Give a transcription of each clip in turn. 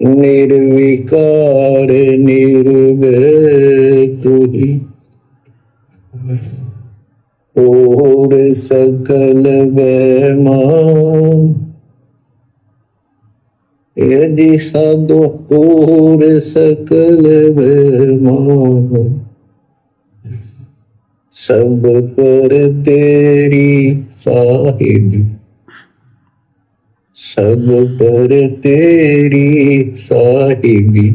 निर्विकार निर्भय तू ही और सकल वैमान। यदि साधु और सकल वैमान, सब पर तेरी साहिबी, सब पर तेरी साहिबी,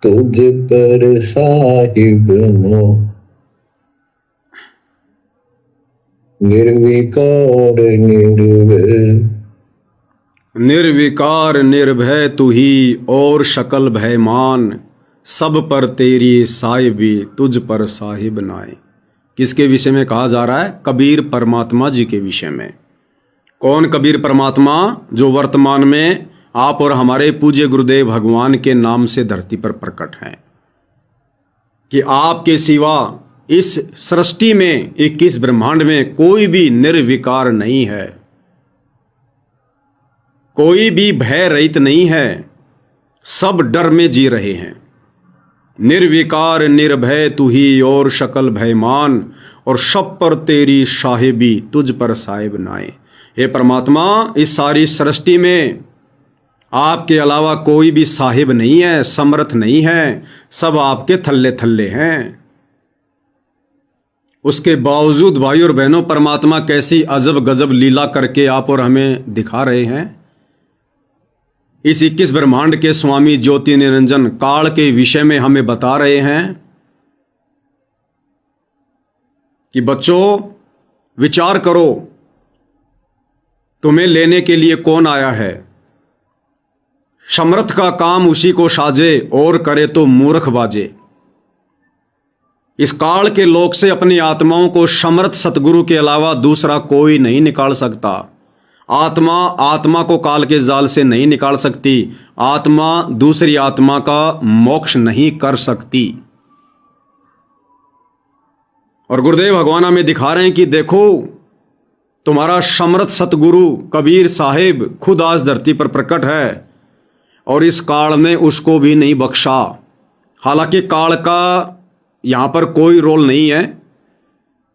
तुझ पर साहिब नो। निर्विकार निर्भय, निर्विकार निर्भय तू ही और शकल भयमान, सब पर तेरी साहिबी, तुझ पर साहिब नाए। किसके विषय में कहा जा रहा है? कबीर परमात्मा जी के विषय में। कौन कबीर परमात्मा? जो वर्तमान में आप और हमारे पूज्य गुरुदेव भगवान के नाम से धरती पर प्रकट हैं कि आपके सिवा इस सृष्टि में 21 ब्रह्मांड में कोई भी निर्विकार नहीं है, कोई भी भय रहित नहीं है, सब डर में जी रहे हैं। निर्विकार निर्भय तू ही और शकल भयमान, और सब पर तेरी साहिबी, तुझ पर साहिब नाए। हे परमात्मा, इस सारी सृष्टि में आपके अलावा कोई भी साहिब नहीं है, समर्थ नहीं है, सब आपके थल्ले थल्ले हैं। उसके बावजूद भाई और बहनों, परमात्मा कैसी अजब गजब लीला करके आप और हमें दिखा रहे हैं। इस 21 ब्रह्मांड के स्वामी ज्योति निरंजन काल के विषय में हमें बता रहे हैं कि बच्चों, विचार करो, तुम्हें लेने के लिए कौन आया है? समर्थ का काम उसी को साजे, और करे तो मूर्ख बाजे। इस काल के लोक से अपनी आत्माओं को समर्थ सतगुरु के अलावा दूसरा कोई नहीं निकाल सकता। आत्मा आत्मा को काल के जाल से नहीं निकाल सकती। आत्मा दूसरी आत्मा का मोक्ष नहीं कर सकती। और गुरुदेव भगवान हमें दिखा रहे हैं कि देखो, तुम्हारा समर्थ सतगुरु कबीर साहिब खुद आज धरती पर प्रकट है, और इस काल ने उसको भी नहीं बख्शा। हालांकि काल का यहां पर कोई रोल नहीं है,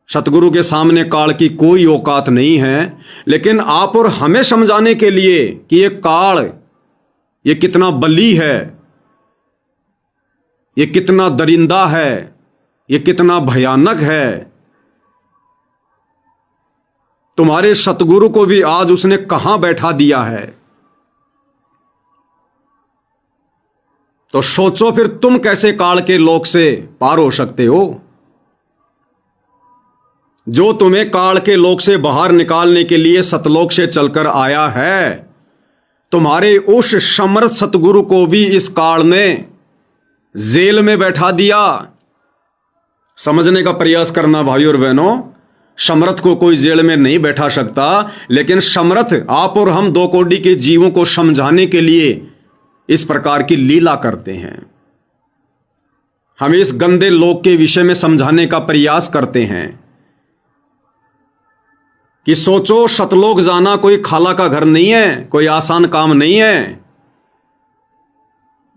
सतगुरु के सामने काल की कोई औकात नहीं है, लेकिन आप और हमें समझाने के लिए कि ये काल, ये कितना बली है, ये कितना दरिंदा है, ये कितना भयानक है। तुम्हारे सतगुरु को भी आज उसने कहां बैठा दिया है। तो सोचो फिर, तुम कैसे काल के लोक से पार हो सकते हो? जो तुम्हें काल के लोक से बाहर निकालने के लिए सतलोक से चलकर आया है, तुम्हारे उस समर्थ सतगुरु को भी इस काल ने जेल में बैठा दिया। समझने का प्रयास करना भाई और बहनों, समर्थ को कोई जेल में नहीं बैठा सकता, लेकिन समर्थ आप और हम 2 कोटि के जीवों को समझाने के लिए इस प्रकार की लीला करते हैं। हम इस गंदे लोक के विषय में समझाने का प्रयास करते हैं कि सोचो, सतलोक जाना कोई खाला का घर नहीं है, कोई आसान काम नहीं है।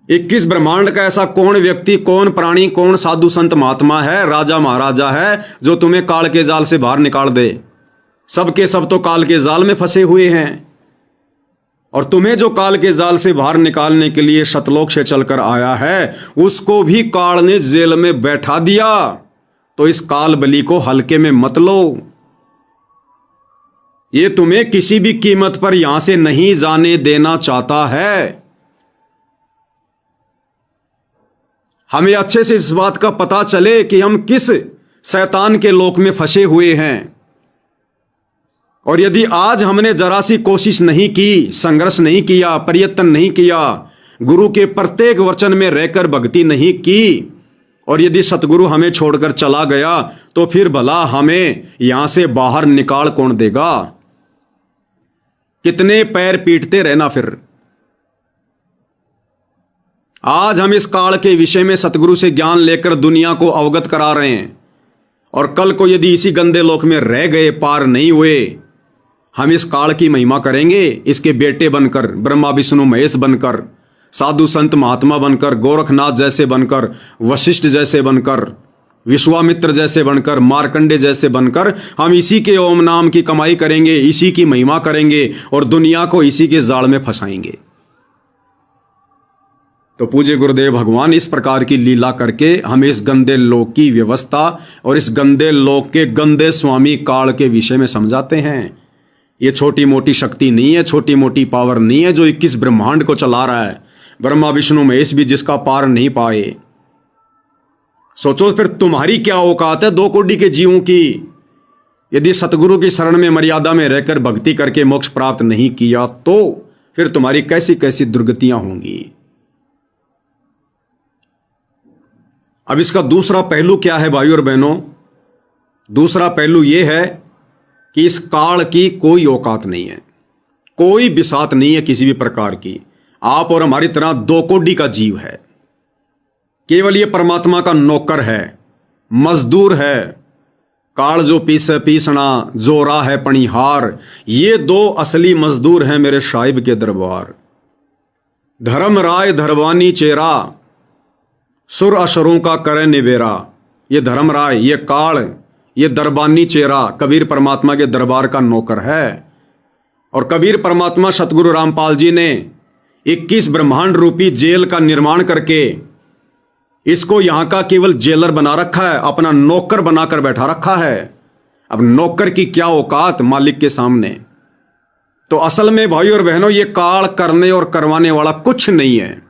21 ब्रह्मांड का ऐसा कौन व्यक्ति, कौन प्राणी, कौन साधु संत महात्मा है, राजा महाराजा है, जो तुम्हें काल के जाल से बाहर निकाल दे? सब के सब तो काल के जाल में फंसे हुए हैं, और तुम्हें जो काल के जाल से बाहर निकालने के लिए सतलोक से चलकर आया है, उसको भी काल ने जेल में बैठा दिया। तो इस काल बली को हल्के में मत लो। ये तुम्हें किसी भी कीमत पर यहां से नहीं जाने देना चाहता है। हमें अच्छे से इस बात का पता चले कि हम किस शैतान के लोक में फंसे हुए हैं। और यदि आज हमने जरा सी कोशिश नहीं की, संघर्ष नहीं किया, प्रयत्न नहीं किया, गुरु के प्रत्येक वचन में रहकर भक्ति नहीं की, और यदि सतगुरु हमें छोड़कर चला गया, तो फिर भला हमें यहां से बाहर निकाल कौन देगा? कितने पैर पीटते रहना फिर। आज हम इस काल के विषय में सतगुरु से ज्ञान लेकर दुनिया को अवगत करा रहे हैं, और कल को यदि इसी गंदे लोक में रह गए, पार नहीं हुए, हम इस काल की महिमा करेंगे, इसके बेटे बनकर, ब्रह्मा विष्णु महेश बनकर, साधु संत महात्मा बनकर, गोरखनाथ जैसे बनकर, वशिष्ठ जैसे बनकर, विश्वामित्र जैसे बनकर, मार्कंडे जैसे बनकर हम इसी के ओम नाम की कमाई करेंगे, इसी की महिमा करेंगे और दुनिया को इसी के जाल में फंसाएंगे। तो पूज्य गुरुदेव भगवान इस प्रकार की लीला करके हमें इस गंदे लोक की व्यवस्था और इस गंदे लोक के गंदे स्वामी काल के विषय में समझाते हैं। ये छोटी मोटी शक्ति नहीं है, छोटी मोटी पावर नहीं है जो 21 ब्रह्मांड को चला रहा है। ब्रह्मा विष्णु महेश भी जिसका पार नहीं पाए। सोचो फिर तुम्हारी क्या औकात है 2 कोटि के जीवों की। यदि सतगुरु की शरण में मर्यादा में रहकर भक्ति करके मोक्ष प्राप्त नहीं किया तो फिर तुम्हारी कैसी कैसी दुर्गतियां होंगी। अब इसका दूसरा पहलू क्या है भाइयों और बहनों? दूसरा पहलू यह है कि इस काल की कोई औकात नहीं है, कोई बिसात नहीं है किसी भी प्रकार की। आप और हमारी तरह 2 कोटि का जीव है, केवल ये परमात्मा का नौकर है, मजदूर है। काल जो पीसे पीसना, जोरा है पणिहार, ये 2 असली मजदूर हैं मेरे साहिब के दरबार। धर्म राय धरवानी चेरा, सुर असुरों का करे निबेरा। ये धर्म राय, ये काल, ये दरबानी चेहरा कबीर परमात्मा के दरबार का नौकर है। और कबीर परमात्मा सतगुरु रामपाल जी ने 21 ब्रह्मांड रूपी जेल का निर्माण करके इसको यहां का केवल जेलर बना रखा है, अपना नौकर बनाकर बैठा रखा है। अब नौकर की क्या औकात मालिक के सामने। तो असल में भाइयों और बहनों ये काल करने और करवाने वाला कुछ नहीं है।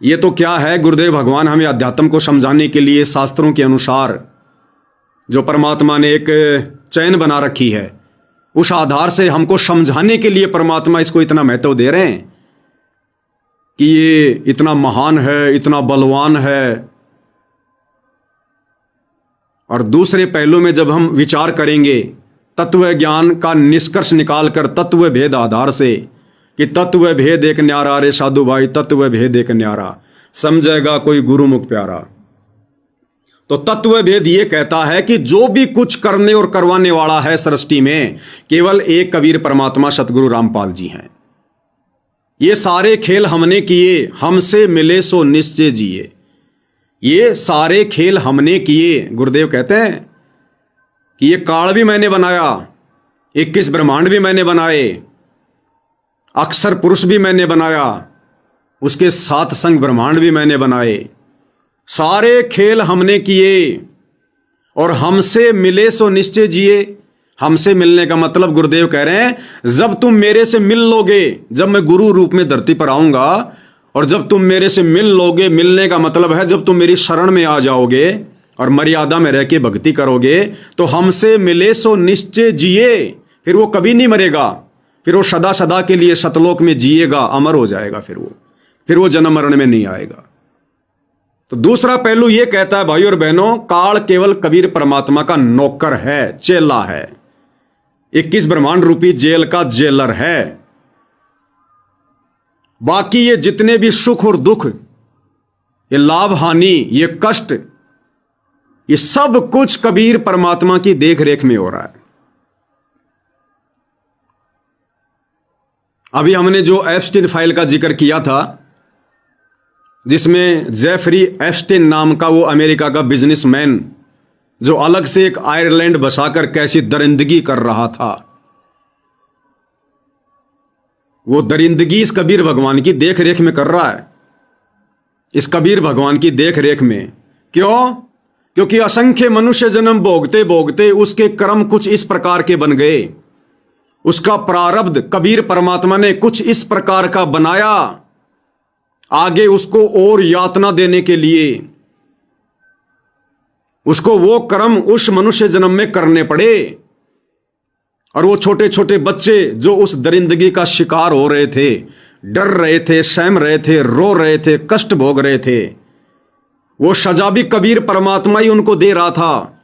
ये तो क्या है, गुरुदेव भगवान हमें अध्यात्म को समझाने के लिए शास्त्रों के अनुसार जो परमात्मा ने एक चैन बना रखी है, उस आधार से हमको समझाने के लिए परमात्मा इसको इतना महत्व दे रहे हैं कि ये इतना महान है, इतना बलवान है। और दूसरे पहलू में जब हम विचार करेंगे तत्व ज्ञान का निष्कर्ष निकालकर तत्व भेद आधार से कि तत्व भेद एक न्यारा, रे साधु भाई तत्व भेद एक न्यारा, समझेगा कोई गुरुमुख प्यारा। तो तत्व भेद ये कहता है कि जो भी कुछ करने और करवाने वाला है सृष्टि में, केवल एक कबीर परमात्मा सतगुरु रामपाल जी हैं। ये सारे खेल हमने किए, हमसे मिले सो निश्चय जिए। ये सारे खेल हमने किए। गुरुदेव कहते हैं कि ये काल भी मैंने बनाया, 21 ब्रह्मांड भी मैंने बनाए, अक्षर पुरुष भी मैंने बनाया, उसके 7 संग ब्रह्मांड भी मैंने बनाए। सारे खेल हमने किए और हमसे मिले सो निश्चय जिए। हमसे मिलने का मतलब गुरुदेव कह रहे हैं जब तुम मेरे से मिल लोगे, जब मैं गुरु रूप में धरती पर आऊंगा और जब तुम मेरे से मिल लोगे, मिलने का मतलब है जब तुम मेरी शरण में आ जाओगे और मर्यादा में रह के भक्ति करोगे, तो हमसे मिले सो निश्चय जिए। फिर वो कभी नहीं मरेगा, फिर वो सदा सदा के लिए सतलोक में जिएगा, अमर हो जाएगा। फिर वो जन्म मरण में नहीं आएगा। तो दूसरा पहलू यह कहता है भाइयों और बहनों, काल केवल कबीर परमात्मा का नौकर है, चेला है, 21 ब्रह्मांड रूपी जेल का जेलर है। बाकी ये जितने भी सुख और दुख, ये लाभ हानि, ये कष्ट, ये सब कुछ कबीर परमात्मा की देख रेख में हो रहा है। अभी हमने जो एप्स्टीन फाइल का जिक्र किया था, जिसमें जेफरी एप्स्टीन नाम का वो अमेरिका का बिजनेसमैन जो अलग से एक आयरलैंड बसाकर कैसी दरिंदगी कर रहा था, वो दरिंदगी इस कबीर भगवान की देख रेख में कर रहा है। इस कबीर भगवान की देख रेख में। क्यों? क्योंकि असंख्य मनुष्य जन्म भोगते भोगते उसके कर्म कुछ इस प्रकार के बन गए, उसका प्रारब्ध कबीर परमात्मा ने कुछ इस प्रकार का बनाया, आगे उसको और यातना देने के लिए उसको वो कर्म उस मनुष्य जन्म में करने पड़े। और वो छोटे छोटे बच्चे जो उस दरिंदगी का शिकार हो रहे थे, डर रहे थे, सहम रहे थे, रो रहे थे, कष्ट भोग रहे थे, वो सजा भी कबीर परमात्मा ही उनको दे रहा था,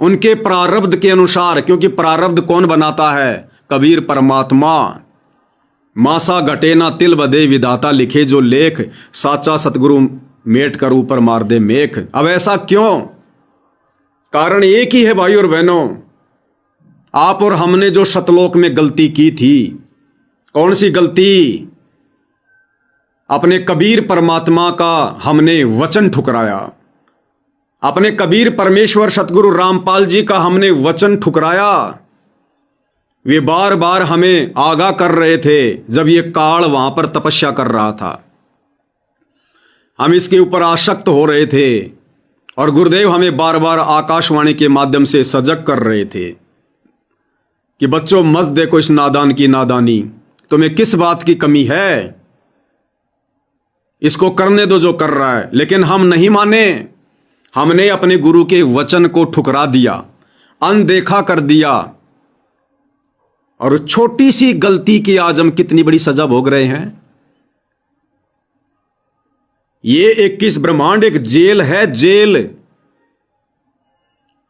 उनके प्रारब्ध के अनुसार। क्योंकि प्रारब्ध कौन बनाता है? कबीर परमात्मा। मासा घटे ना तिल बदे विधाता लिखे जो लेख, साचा सतगुरु मेट कर ऊपर मार दे मेख। अब ऐसा क्यों? कारण एक ही है भाई और बहनों, आप और हमने जो सतलोक में गलती की थी, कौन सी गलती? अपने कबीर परमात्मा का हमने वचन ठुकराया, अपने कबीर परमेश्वर सतगुरु रामपाल जी का हमने वचन ठुकराया। वे बार बार हमें आगाह कर रहे थे जब ये काल वहां पर तपस्या कर रहा था, हम इसके ऊपर आसक्त हो रहे थे और गुरुदेव हमें बार बार आकाशवाणी के माध्यम से सजग कर रहे थे कि बच्चों मत देखो इस नादान की नादानी, तुम्हें किस बात की कमी है, इसको करने दो जो कर रहा है। लेकिन हम नहीं माने, हमने अपने गुरु के वचन को ठुकरा दिया, अनदेखा कर दिया और छोटी सी गलती की आज हम कितनी बड़ी सजा भोग रहे हैं। ये 21 ब्रह्मांड एक जेल है, जेल।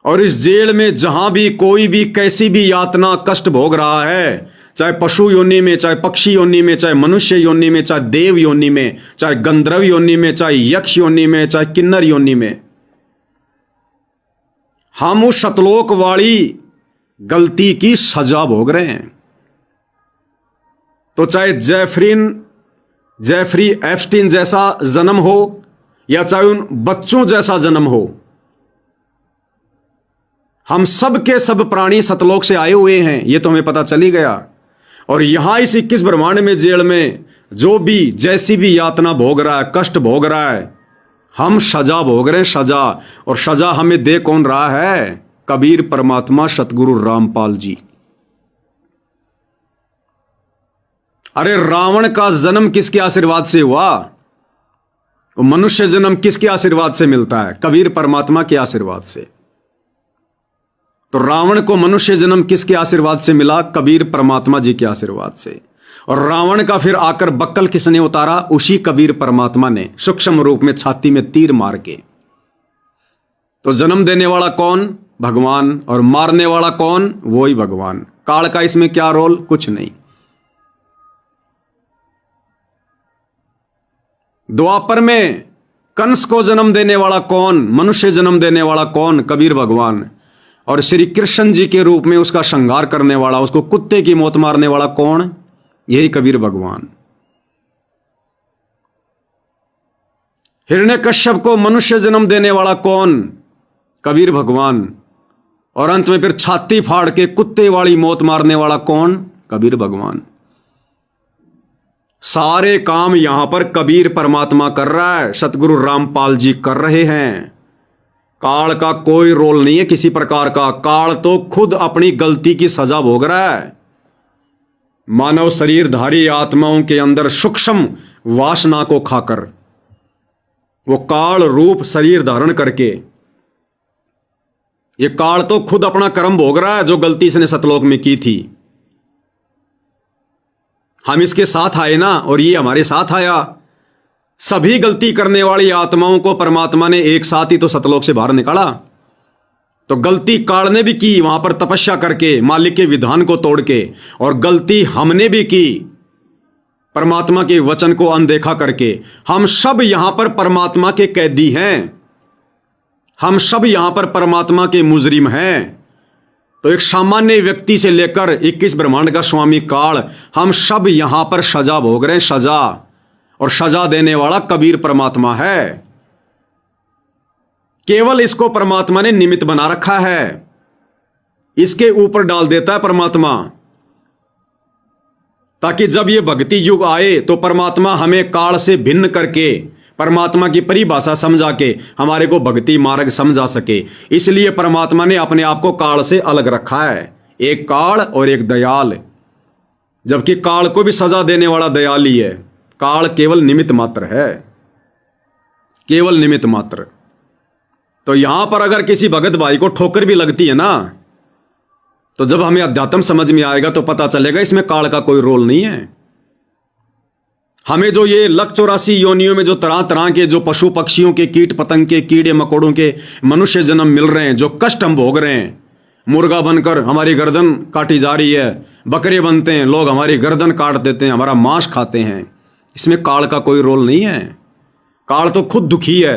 और इस जेल में जहां भी कोई भी कैसी भी यातना कष्ट भोग रहा है, चाहे पशु योनि में, चाहे पक्षी योनि में, चाहे मनुष्य योनि में, चाहे देव योनि में, चाहे गंधर्व योनि में, चाहे यक्ष योनि में, चाहे किन्नर योनि में, हम उस सतलोक वाली गलती की सजा भोग रहे हैं। तो चाहे जेफरी एप्स्टीन जैसा जन्म हो या चाहे उन बच्चों जैसा जन्म हो, हम सब के सब प्राणी सतलोक से आए हुए हैं, यह तो हमें पता चली गया। और यहां इस 21 ब्रह्मांड में जेल में जो भी जैसी भी यातना भोग रहा है, कष्ट भोग रहा है, हम सजा भोग रहे हैं, सजा। और सजा हमें दे कौन रहा है? कबीर परमात्मा सतगुरु रामपाल जी। अरे रावण का जन्म किसके आशीर्वाद से हुआ? मनुष्य जन्म किसके आशीर्वाद से मिलता है? कबीर परमात्मा के आशीर्वाद से। तो रावण को मनुष्य जन्म किसके आशीर्वाद से मिला? कबीर परमात्मा जी के आशीर्वाद से। और रावण का फिर आकर बक्कल किसने उतारा? उसी कबीर परमात्मा ने, सूक्ष्म रूप में छाती में तीर मार के। तो जन्म देने वाला कौन? भगवान। और मारने वाला कौन? वो ही भगवान। काल का इसमें क्या रोल? कुछ नहीं। द्वापर में कंस को जन्म देने वाला कौन? मनुष्य जन्म देने वाला कौन? कबीर भगवान। और श्री कृष्ण जी के रूप में उसका संहार करने वाला, उसको कुत्ते की मौत मारने वाला कौन? यही कबीर भगवान। हिरण्यकश्यप को मनुष्य जन्म देने वाला कौन? कबीर भगवान। और अंत में फिर छाती फाड़ के कुत्ते वाली मौत मारने वाला कौन? कबीर भगवान। सारे काम यहां पर कबीर परमात्मा कर रहा है, सतगुरु रामपाल जी कर रहे हैं। काल का कोई रोल नहीं है किसी प्रकार का। काल तो खुद अपनी गलती की सजा भोग रहा है। मानव शरीरधारी आत्माओं के अंदर सूक्ष्म वासना को खाकर, वो काल रूप शरीर धारण करके, ये काल तो खुद अपना कर्म भोग रहा है जो गलती इसने सतलोक में की थी। हम इसके साथ आए ना, और ये हमारे साथ आया। सभी गलती करने वाली आत्माओं को परमात्मा ने एक साथ ही तो सतलोक से बाहर निकाला। तो गलती काल ने भी की वहां पर तपस्या करके, मालिक के विधान को तोड़ के, और गलती हमने भी की परमात्मा के वचन को अनदेखा करके। हम सब यहां पर परमात्मा के कैदी हैं, हम सब यहां पर परमात्मा के मुजरिम हैं। तो एक सामान्य व्यक्ति से लेकर 21 ब्रह्मांड का स्वामी काल, हम सब यहां पर सजा भोग रहे हैं, सजा। और सजा देने वाला कबीर परमात्मा है। केवल इसको परमात्मा ने निमित्त बना रखा है, इसके ऊपर डाल देता है परमात्मा, ताकि जब ये भक्ति युग आए तो परमात्मा हमें काल से भिन्न करके परमात्मा की परिभाषा समझा के हमारे को भक्ति मार्ग समझा सके। इसलिए परमात्मा ने अपने आप को काल से अलग रखा है, एक काल और एक दयाल। जबकि काल को भी सजा देने वाला दयाल ही है। काल केवल निमित्त मात्र है, केवल निमित्त मात्र। तो यहां पर अगर किसी भगत भाई को ठोकर भी लगती है ना, तो जब हमें अध्यात्म समझ में आएगा तो पता चलेगा इसमें काल का कोई रोल नहीं है। हमें जो ये 184 योनियों में जो तरह तरह के जो पशु पक्षियों के, कीट पतंग के, कीड़े मकोड़ों के मनुष्य जन्म मिल रहे हैं, जो कष्ट हम भोग रहे हैं, मुर्गा बनकर हमारी गर्दन काटी जा रही है, बकरे बनते हैं, लोग हमारी गर्दन काट देते हैं, हमारा मांस खाते हैं, इसमें काल का कोई रोल नहीं है। काल तो खुद दुखी है।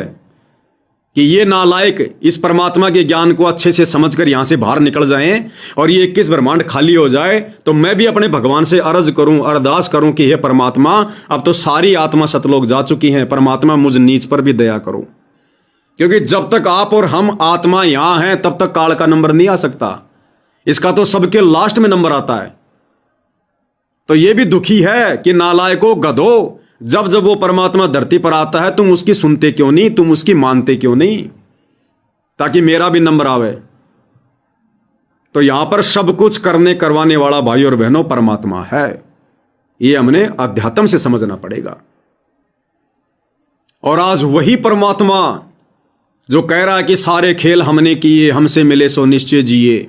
कि ये नालायक इस परमात्मा के ज्ञान को अच्छे से समझकर यहां से बाहर निकल जाएं और ये 21 ब्रह्मांड खाली हो जाए, तो मैं भी अपने भगवान से अर्ज करूं, अरदास करूं कि हे परमात्मा, अब तो सारी आत्मा सतलोक जा चुकी हैं, परमात्मा मुझ नीच पर भी दया करो। क्योंकि जब तक आप और हम आत्मा यहां हैं तब तक काल का नंबर नहीं आ सकता, इसका तो सबके लास्ट में नंबर आता है। तो यह भी दुखी है कि नालायको गधो, जब जब वो परमात्मा धरती पर आता है तुम उसकी सुनते क्यों नहीं, तुम उसकी मानते क्यों नहीं, ताकि मेरा भी नंबर आवे। तो यहां पर सब कुछ करने करवाने वाला भाई और बहनों परमात्मा है, ये हमने अध्यात्म से समझना पड़ेगा। और आज वही परमात्मा जो कह रहा है कि सारे खेल हमने किए, हमसे मिले सो निश्चय जिए,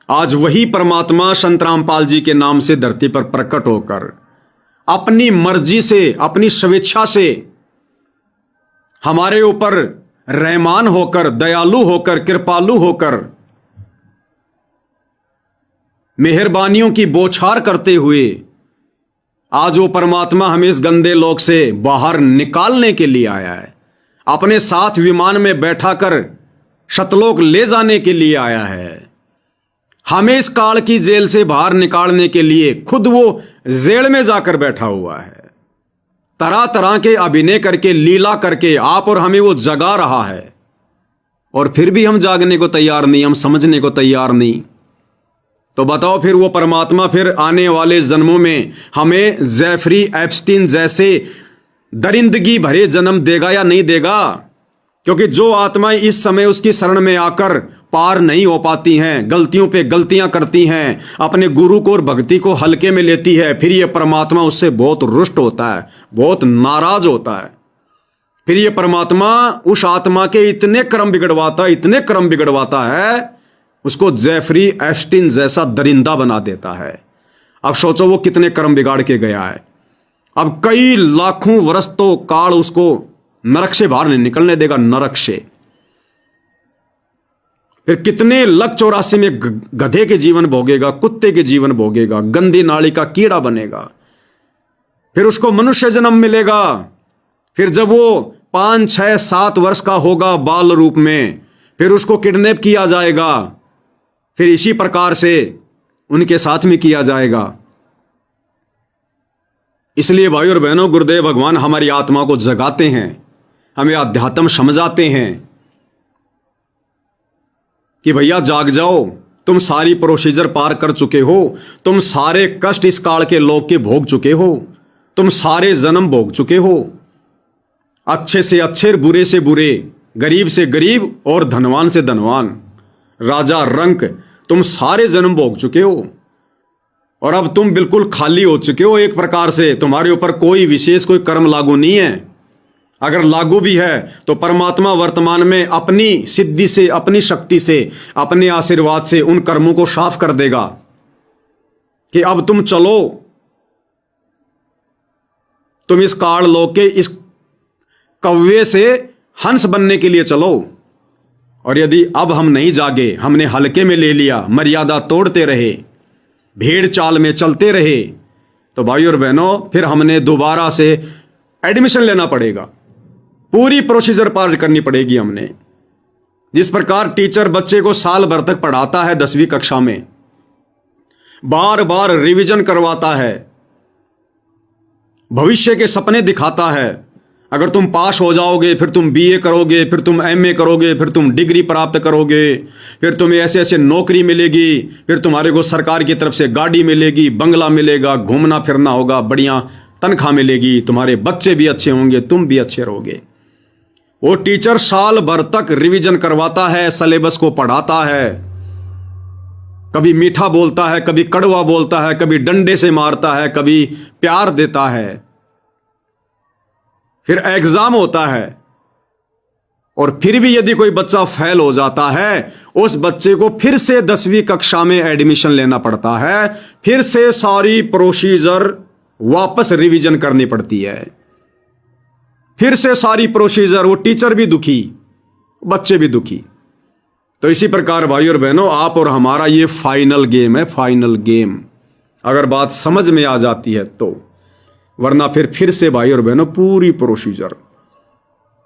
आज वही परमात्मा संत रामपाल जी के नाम से धरती पर प्रकट होकर अपनी मर्जी से, अपनी स्वेच्छा से हमारे ऊपर रहमान होकर, दयालु होकर, कृपालु होकर, मेहरबानियों की बौछार करते हुए आज वो परमात्मा हमें इस गंदे लोक से बाहर निकालने के लिए आया है, अपने साथ विमान में बैठाकर सतलोक ले जाने के लिए आया है, हमें इस काल की जेल से बाहर निकालने के लिए खुद वो जेल में जाकर बैठा हुआ है, तरह तरह के अभिनय करके, लीला करके आप और हमें वो जगा रहा है, और फिर भी हम जागने को तैयार नहीं, हम समझने को तैयार नहीं। तो बताओ फिर वो परमात्मा फिर आने वाले जन्मों में हमें जेफरी एप्स्टीन जैसे दरिंदगी भरे जन्म देगा या नहीं देगा? क्योंकि जो आत्माएं इस समय उसकी शरण में आकर पार नहीं हो पाती हैं, गलतियों पे गलतियां करती हैं, अपने गुरु को और भक्ति को हल्के में लेती है, फिर ये परमात्मा उससे बहुत रुष्ट होता है, बहुत नाराज होता है। फिर ये परमात्मा उस आत्मा के इतने कर्म बिगड़वाता है, उसको जेफरी एप्स्टीन जैसा दरिंदा बना देता है। अब सोचो वो कितने कर्म बिगाड़ के गया है। अब कई लाखों वर्ष तो काल उसको नरक से बाहर नहीं निकलने देगा, नरक से। फिर कितने लख 84 में गधे के जीवन भोगेगा, कुत्ते के जीवन भोगेगा, गंदी नाली का कीड़ा बनेगा, फिर उसको मनुष्य जन्म मिलेगा। फिर जब वो 5, 6, 7 वर्ष का होगा बाल रूप में, फिर उसको किडनैप किया जाएगा, फिर इसी प्रकार से उनके साथ में किया जाएगा। इसलिए भाई और बहनों, गुरुदेव भगवान हमारी आत्मा को जगाते हैं, हमें अध्यात्म समझाते हैं कि भैया जाग जाओ, तुम सारी प्रोसीजर पार कर चुके हो, तुम सारे कष्ट इस काल के लोक के भोग चुके हो, तुम सारे जन्म भोग चुके हो, अच्छे से अच्छे, बुरे से बुरे, गरीब से गरीब और धनवान से धनवान, राजा रंक, तुम सारे जन्म भोग चुके हो और अब तुम बिल्कुल खाली हो चुके हो। एक प्रकार से तुम्हारे ऊपर कोई विशेष कोई कर्म लागू नहीं है। अगर लागू भी है तो परमात्मा वर्तमान में अपनी सिद्धि से, अपनी शक्ति से, अपने आशीर्वाद से उन कर्मों को साफ कर देगा कि अब तुम चलो, तुम इस काल लोक के इस कौवे से हंस बनने के लिए चलो। और यदि अब हम नहीं जागे, हमने हल्के में ले लिया, मर्यादा तोड़ते रहे, भेड़ चाल में चलते रहे, तो भाई और बहनों फिर हमने दोबारा से एडमिशन लेना पड़ेगा, पूरी प्रोसीजर पार करनी पड़ेगी हमने। जिस प्रकार टीचर बच्चे को साल भर तक पढ़ाता है 10वीं कक्षा में, बार बार रिवीजन करवाता है, भविष्य के सपने दिखाता है, अगर तुम पास हो जाओगे फिर तुम बीए करोगे, फिर तुम एमए करोगे, फिर तुम डिग्री प्राप्त करोगे, फिर तुम्हें ऐसे ऐसे नौकरी मिलेगी, फिर तुम्हारे को सरकार की तरफ से गाड़ी मिलेगी, बंगला मिलेगा, घूमना फिरना होगा, बढ़िया तनख्वाह मिलेगी, तुम्हारे बच्चे भी अच्छे होंगे, तुम भी अच्छे रहोगे। वो टीचर साल भर तक रिवीजन करवाता है, सिलेबस को पढ़ाता है, कभी मीठा बोलता है, कभी कड़वा बोलता है, कभी डंडे से मारता है, कभी प्यार देता है, फिर एग्जाम होता है, और फिर भी यदि कोई बच्चा फेल हो जाता है, उस बच्चे को फिर से 10वीं कक्षा में एडमिशन लेना पड़ता है, फिर से सारी प्रोसीजर वापस रिवीजन करनी पड़ती है, फिर से सारी प्रोसीजर। वो टीचर भी दुखी, बच्चे भी दुखी। तो इसी प्रकार भाई और बहनों, आप और हमारा ये फाइनल गेम है, फाइनल गेम, अगर बात समझ में आ जाती है तो। वरना फिर से भाई और बहनों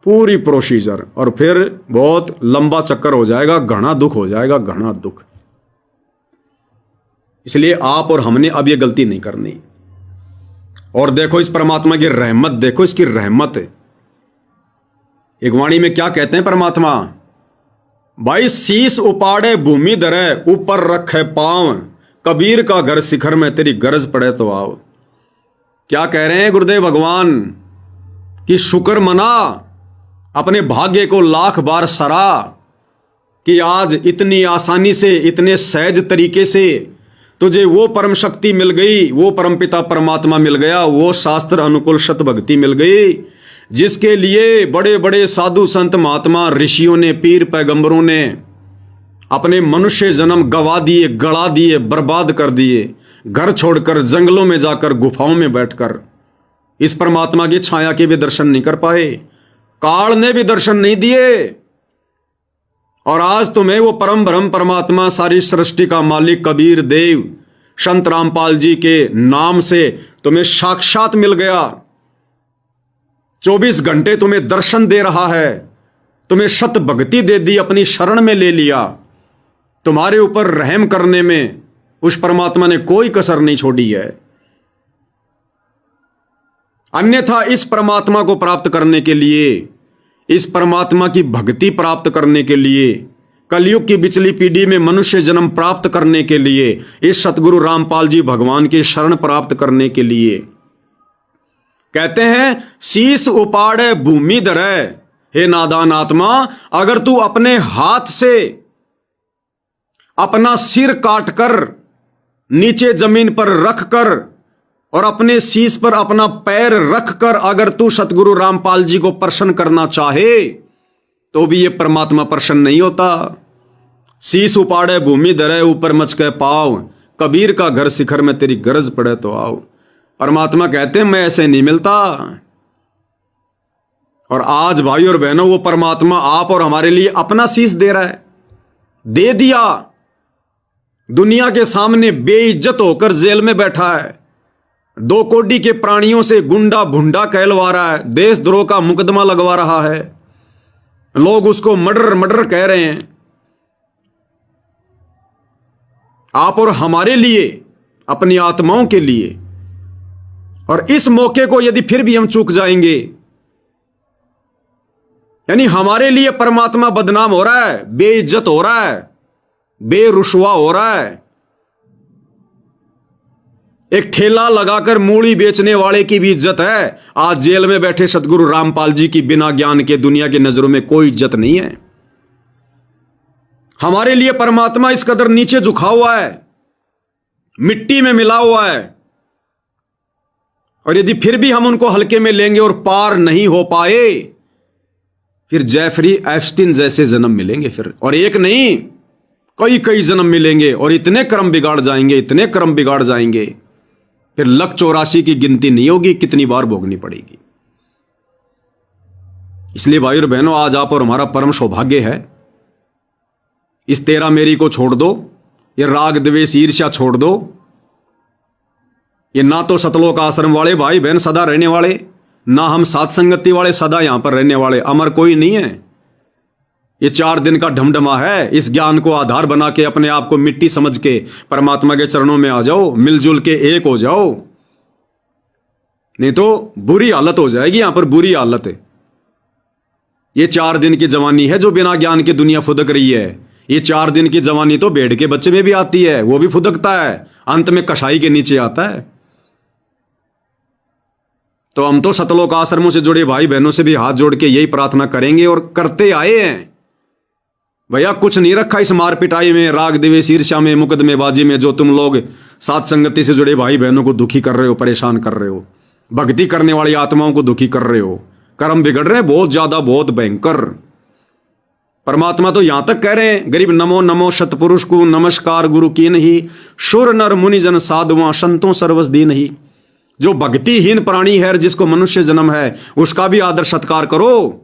पूरी प्रोसीजर, और फिर बहुत लंबा चक्कर हो जाएगा, घना दुख हो जाएगा, घना दुख। इसलिए आप और हमने अब ये गलती नहीं करनी। और देखो इस परमात्मा की रहमत, देखो इसकी रहमत। एक वाणी में क्या कहते हैं परमात्मा, भाई शीश उपाड़े भूमि धरे, ऊपर रखे पांव, कबीर का घर शिखर में, तेरी गरज पड़े तो आओ। क्या कह रहे हैं गुरुदेव भगवान कि शुक्र मना, अपने भाग्य को लाख बार सरा कि आज इतनी आसानी से, इतने सहज तरीके से तुझे वो परम शक्ति मिल गई, वो परमपिता परमात्मा मिल गया, वो शास्त्र अनुकूल सत भक्ति मिल गई, जिसके लिए बड़े बड़े साधु संत महात्मा ऋषियों ने, पीर पैगंबरों ने अपने मनुष्य जन्म गवा दिए, गड़ा दिए, बर्बाद कर दिए, घर छोड़कर जंगलों में जाकर गुफाओं में बैठकर इस परमात्मा की छाया के भी दर्शन नहीं कर पाए, काल ने भी दर्शन नहीं दिए। और आज तुम्हें वो परम ब्रह्म परमात्मा, सारी सृष्टि का मालिक कबीर देव संत रामपाल जी के नाम से तुम्हें साक्षात मिल गया। 24 घंटे तुम्हें दर्शन दे रहा है, तुम्हें सत भक्ति दे दी, अपनी शरण में ले लिया। तुम्हारे ऊपर रहम करने में उस परमात्मा ने कोई कसर नहीं छोड़ी है। अन्यथा इस परमात्मा को प्राप्त करने के लिए, इस परमात्मा की भक्ति प्राप्त करने के लिए, कलयुग की बिचली पीढ़ी में मनुष्य जन्म प्राप्त करने के लिए, इस सतगुरु रामपाल जी भगवान की शरण प्राप्त करने के लिए, कहते हैं शीश उपाड़े भूमि धरे। हे नादान आत्मा, अगर तू अपने हाथ से अपना सिर काटकर नीचे जमीन पर रखकर और अपने शीश पर अपना पैर रखकर अगर तू सतगुरु रामपाल जी को प्रसन्न करना चाहे तो भी ये परमात्मा प्रसन्न नहीं होता। शीश उपाड़े भूमि धरे, ऊपर मचके पाव, कबीर का घर शिखर में, तेरी गरज पड़े तो आओ। परमात्मा कहते हैं मैं ऐसे नहीं मिलता। और आज भाई और बहनों, वो परमात्मा आप और हमारे लिए अपना शीश दे रहा है, दे दिया। दुनिया के सामने बेइज्जत होकर जेल में बैठा है, 2 कोड़ी के प्राणियों से गुंडा भुंडा कहलवा रहा है, देशद्रोह का मुकदमा लगवा रहा है, लोग उसको मर्डर मर्डर कह रहे हैं। आप और हमारे लिए, अपनी आत्माओं के लिए। और इस मौके को यदि फिर भी हम चूक जाएंगे, यानी हमारे लिए परमात्मा बदनाम हो रहा है, बेइज्जत हो रहा है, बेरुसवा हो रहा है। एक ठेला लगाकर मूली बेचने वाले की भी इज्जत है, आज जेल में बैठे सतगुरु रामपाल जी की बिना ज्ञान के दुनिया की नजरों में कोई इज्जत नहीं है। हमारे लिए परमात्मा इस कदर नीचे झुका हुआ है, मिट्टी में मिला हुआ है। और यदि फिर भी हम उनको हल्के में लेंगे और पार नहीं हो पाए, फिर जेफरी एप्स्टीन जैसे जन्म मिलेंगे फिर, और एक नहीं कई कई जन्म मिलेंगे, और इतने कर्म बिगाड़ जाएंगे, इतने कर्म बिगाड़ जाएंगे, फिर 184 की गिनती नहीं होगी कितनी बार भोगनी पड़ेगी। इसलिए भाई और बहनों, आज आप और हमारा परम सौभाग्य है, इस तेरा मेरी को छोड़ दो, ये राग द्वेष ईर्ष्या छोड़ दो। ये ना तो सतलोक आश्रम वाले भाई बहन सदा रहने वाले, ना हम सात संगति वाले सदा यहां पर रहने वाले, अमर कोई नहीं है। ये 4 दिन का ढमढमा है। इस ज्ञान को आधार बना के अपने आप को मिट्टी समझ के परमात्मा के चरणों में आ जाओ, मिलजुल के एक हो जाओ, नहीं तो बुरी हालत हो जाएगी यहां पर, बुरी हालत है। ये 4 दिन की जवानी है जो बिना ज्ञान के दुनिया फुदक रही है। ये 4 दिन की जवानी तो भेड़ के बच्चे में भी आती है, वो भी फुदकता है, अंत में कसाई के नीचे आता है। तो हम तो सतलोक आश्रमों से जुड़े भाई बहनों से भी हाथ जोड़ के यही प्रार्थना करेंगे और करते आए हैं। भैया कुछ नहीं रखा इस मार पिटाई में, राग द्वेष ईर्ष्या में, मुकदमेबाजी में, जो तुम लोग सात संगति से जुड़े भाई बहनों को दुखी कर रहे हो, परेशान कर रहे हो, भक्ति करने वाली आत्माओं को दुखी कर रहे हो। कर्म बिगड़ रहे हैं बहुत ज्यादा, बहुत भयंकर। परमात्मा तो यहां तक कह रहे हैं, गरीब नमो नमो सतपुरुष को नमस्कार गुरु की नहीं, शुर नर मुनि जन साधुआ संतों सर्वस दी नहीं। जो भक्तिहीन प्राणी है, जिसको मनुष्य जन्म है, उसका भी आदर सत्कार करो।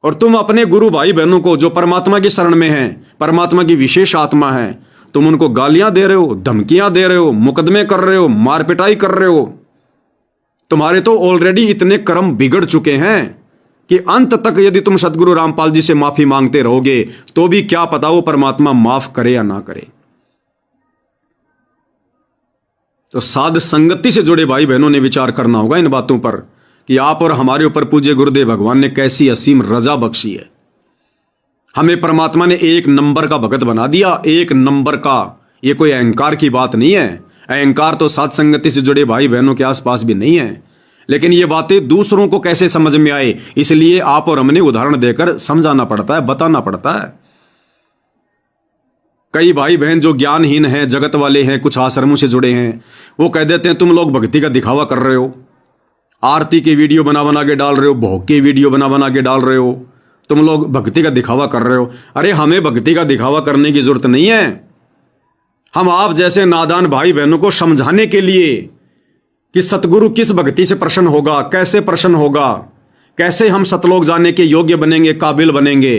और तुम अपने गुरु भाई बहनों को जो परमात्मा की शरण में हैं, परमात्मा की विशेष आत्मा है, तुम उनको गालियां दे रहे हो, धमकियां दे रहे हो, मुकदमे कर रहे हो, मारपिटाई कर रहे हो। तुम्हारे तो ऑलरेडी इतने कर्म बिगड़ चुके हैं, कि अंत तक यदि तुम सतगुरु रामपाल जी से माफी मांगते रहोगे तो भी क्या पता वो परमात्मा माफ करे या ना करे। तो साध संगति से जुड़े भाई बहनों ने विचार करना होगा इन बातों पर कि आप और हमारे ऊपर पूज्य गुरुदेव भगवान ने कैसी असीम रजा बख्शी है। हमें परमात्मा ने एक नंबर का भगत बना दिया, एक नंबर का। ये कोई अहंकार की बात नहीं है, अहंकार तो साध संगति से जुड़े भाई बहनों के आसपास भी नहीं है। लेकिन ये बातें दूसरों को कैसे समझ में आए, इसलिए आप और हमने उदाहरण देकर समझाना पड़ता है, बताना पड़ता है। कई भाई बहन जो ज्ञानहीन हैं, जगत वाले हैं, कुछ आश्रमों से जुड़े हैं, वो कह देते हैं तुम लोग भक्ति का दिखावा कर रहे हो, आरती की वीडियो बना बना के डाल रहे हो, भोग की वीडियो बना बना के डाल रहे हो, तुम लोग भक्ति का दिखावा कर रहे हो। अरे हमें भक्ति का दिखावा करने की जरूरत नहीं है। हम आप जैसे नादान भाई बहनों को समझाने के लिए कि सतगुरु किस भक्ति से प्रसन्न होगा, कैसे प्रसन्न होगा, कैसे हम सतलोक जाने के योग्य बनेंगे, काबिल बनेंगे,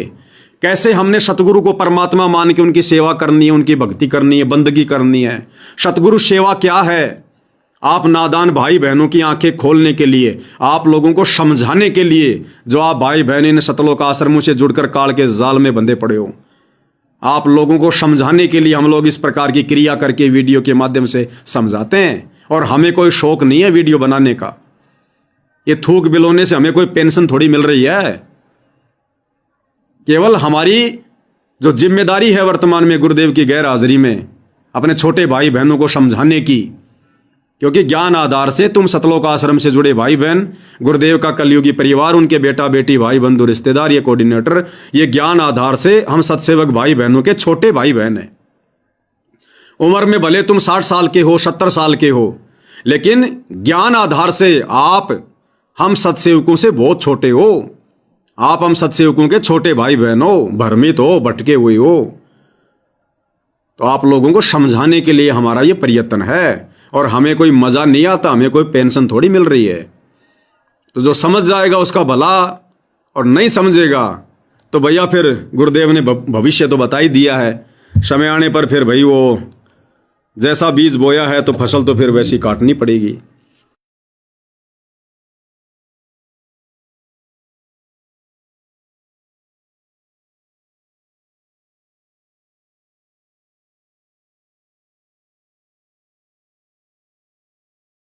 कैसे हमने सतगुरु को परमात्मा मान के उनकी सेवा करनी है, उनकी भक्ति करनी है, बंदगी करनी है। सतगुरु सेवा क्या है, आप नादान भाई बहनों की आंखें खोलने के लिए, आप लोगों को समझाने के लिए, जो आप भाई बहन इन सतलोक आश्रमों से जुड़कर काल के जाल में बंधे पड़े हो, आप लोगों को समझाने के लिए हम लोग इस प्रकार की क्रिया करके वीडियो के माध्यम से समझाते हैं। और हमें कोई शौक नहीं है वीडियो बनाने का। ये थूक बिलोने से हमें कोई पेंशन थोड़ी मिल रही है। केवल हमारी जो जिम्मेदारी है वर्तमान में गुरुदेव की गैर हाजिरी में अपने छोटे भाई बहनों को समझाने की, क्योंकि ज्ञान आधार से तुम सतलोक आश्रम से जुड़े भाई बहन, गुरुदेव का कलयुगी परिवार, उनके बेटा बेटी, भाई बंधु रिश्तेदार, ये कोऑर्डिनेटर, ये ज्ञान आधार से हम सत्सेवक भाई बहनों के छोटे भाई बहन हैं। उम्र में भले तुम 60 साल के हो, 70 साल के हो, लेकिन ज्ञान आधार से आप हम सत्सेवकों से बहुत छोटे हो। आप हम सत्सेवकों के छोटे भाई बहन हो, भ्रमित हो, भटके हुए हो। तो आप लोगों को समझाने के लिए हमारा ये प्रयत्न है। और हमें कोई मजा नहीं आता, हमें कोई पेंशन थोड़ी मिल रही है। तो जो समझ जाएगा उसका भला, और नहीं समझेगा तो भैया फिर गुरुदेव ने भविष्य तो बता ही दिया है। समय आने पर फिर भाई वो जैसा बीज बोया है तो फसल तो फिर वैसी काटनी पड़ेगी।